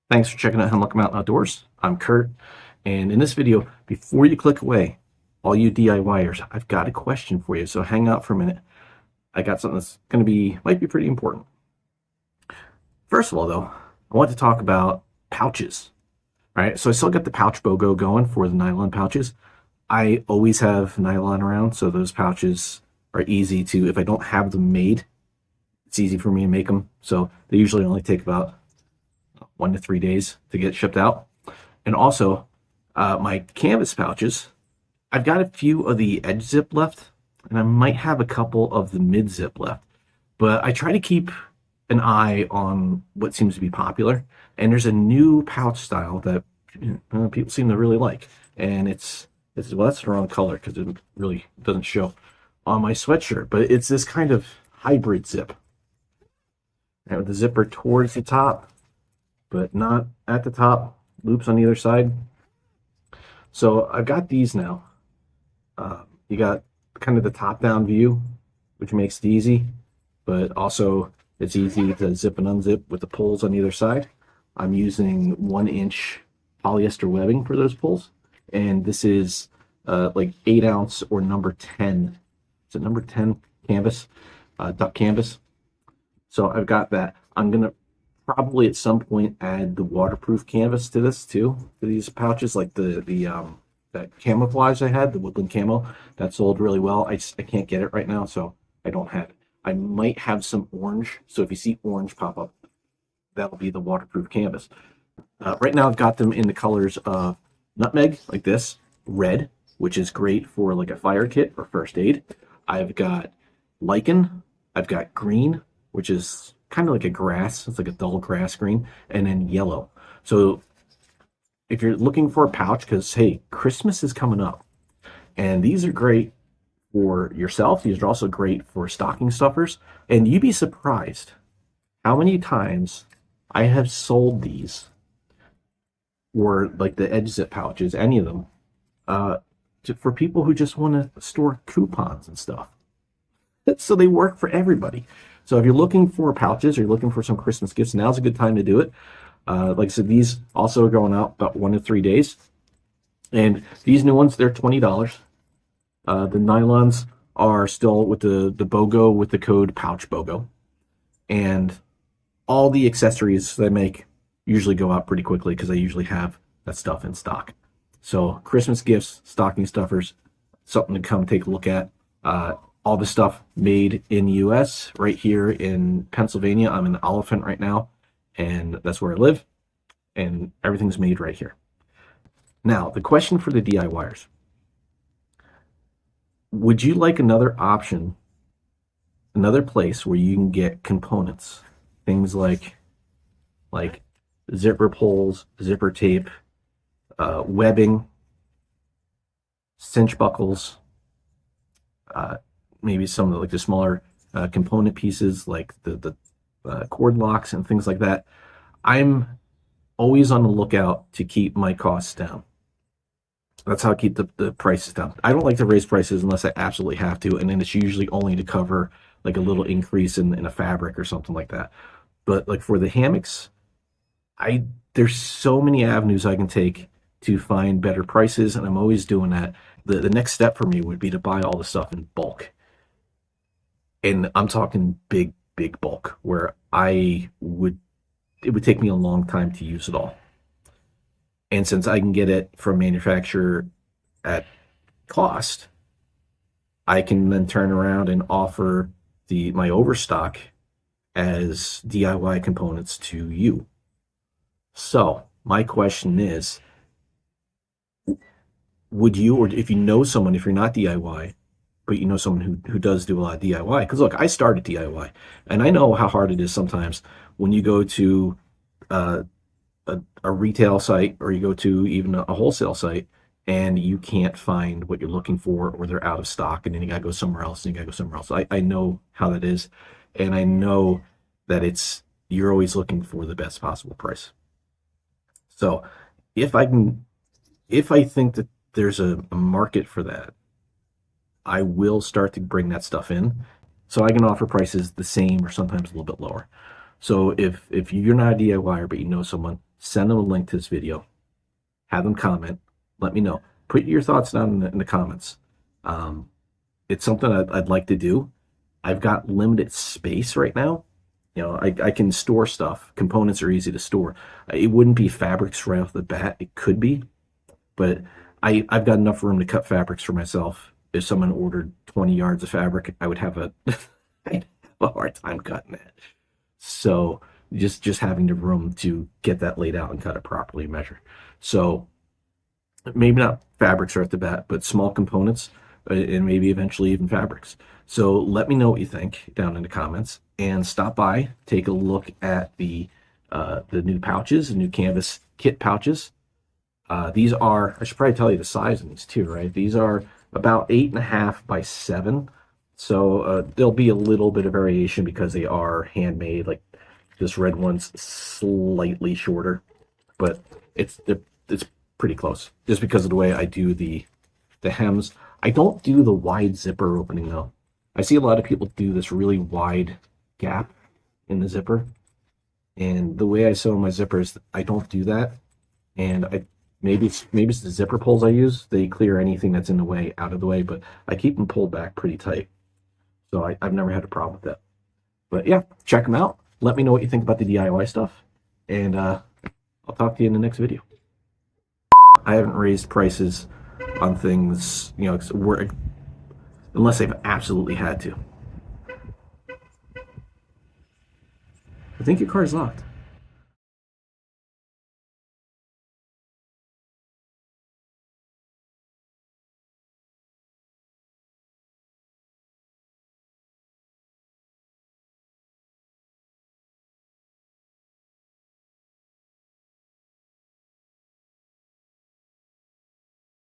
Thanks for checking out Hemlock Mountain Outdoors. I'm Kurt, and in this video, before you click away, all you DIYers, I've got a question for you, so hang out for a minute. I got something that's might be pretty important. First of all, though, I want to talk about pouches. All right, so I still got the pouch BOGO going for the nylon pouches. I always have nylon around, so those pouches are easy to, if I don't have them made, it's easy for me to make them. So they usually only take about 1 to 3 days to get shipped out. And also, my canvas pouches, I've got a few of the edge zip left, and I might have a couple of the mid zip left. But I try to keep an eye on what seems to be popular. And there's a new pouch style that people seem to really like. And it's well, that's the wrong color because it really doesn't show on my sweatshirt. But it's this kind of hybrid zip. And with the zipper towards the top, but not at the top, loops on either side. So I've got these now. You got kind of the top-down view, which makes it easy, but also it's easy to zip and unzip with the pulls on either side. I'm using 1-inch polyester webbing for those pulls, and this is like 8-ounce or number 10. Is it number 10 canvas, duck canvas? So I've got that. I'm gonna probably at some point add the waterproof canvas to this too, for these pouches, like that camouflage I had, the woodland camo, that sold really well. I can't get it right now, so I don't have it. I might have some orange, so if you see orange pop up, that'll be the waterproof canvas. Right now I've got them in the colors of nutmeg, like this, red, which is great for like a fire kit or first aid. I've got lichen, I've got green, which is kind of like a grass. It's like a dull grass green, and then yellow. So if you're looking for a pouch, because hey, Christmas is coming up, and these are great for yourself. These are also great for stocking stuffers, and you'd be surprised how many times I have sold these, or like the edge zip pouches, any of them, for people who just want to store coupons and stuff. So they work for everybody. So if you're looking for pouches or you're looking for some Christmas gifts, now's a good time to do it. Like I said, these also are going out about 1 to 3 days. And these new ones, they're $20. The nylons are still with the BOGO with the code pouch BOGO. And all the accessories that I make usually go out pretty quickly because I usually have that stuff in stock. So Christmas gifts, stocking stuffers, something to come take a look at. All the stuff made in the US, right here in Pennsylvania. I'm in Oliphant right now, and that's where I live, and everything's made right here. Now, the question for the DIYers. Would you like another option, another place where you can get components, things like zipper pulls, zipper tape, webbing, cinch buckles, maybe some of the smaller component pieces like the cord locks and things like that. I'm always on the lookout to keep my costs down. That's how I keep the prices down. I don't like to raise prices unless I absolutely have to, and then it's usually only to cover like a little increase in a fabric or something like that. But like for the hammocks, there's so many avenues I can take to find better prices, and I'm always doing that. The next step for me would be to buy all the stuff in bulk. And I'm talking big bulk, where it would take me a long time to use it all. And since I can get it from manufacturer at cost, I can then turn around and offer my overstock as DIY components to you. So my question is, would you, or if you know someone, if you're not DIY, but you know someone who does do a lot of DIY, because look, I started DIY, and I know how hard it is sometimes when you go to a retail site, or you go to even a wholesale site, and you can't find what you're looking for, or they're out of stock, and then you gotta go somewhere else, and you gotta go somewhere else. I know how that is, and I know that you're always looking for the best possible price. So if I think that there's a market for that, I will start to bring that stuff in, so I can offer prices the same or sometimes a little bit lower. So if you're not a DIYer but you know someone, send them a link to this video, have them comment, let me know. Put your thoughts down in the comments. It's something I'd like to do. I've got limited space right now. You know, I can store stuff. Components are easy to store. It wouldn't be fabrics right off the bat. It could be, but I've got enough room to cut fabrics for myself. If someone ordered 20 yards of fabric, I would have I'd have a hard time cutting that. So just having the room to get that laid out and cut it properly, measure. So maybe not fabrics right at the bat, but small components, and maybe eventually even fabrics. So let me know what you think down in the comments, and stop by, take a look at the new pouches, the new canvas kit pouches. These are, I should probably tell you the size of these too, right? These are about 8.5 by 7. So there'll be a little bit of variation because they are handmade. Like this red one's slightly shorter, but it's pretty close just because of the way I do the hems. I don't do the wide zipper opening though. I see a lot of people do this really wide gap in the zipper, and the way I sew my zippers, I don't do that. And maybe it's the zipper pulls I use. They clear anything that's in the way out of the way, but I keep them pulled back pretty tight. So I've never had a problem with that. But yeah, check them out. Let me know what you think about the DIY stuff, and I'll talk to you in the next video. I haven't raised prices on things, you know, unless they've absolutely had to. I think your car is locked.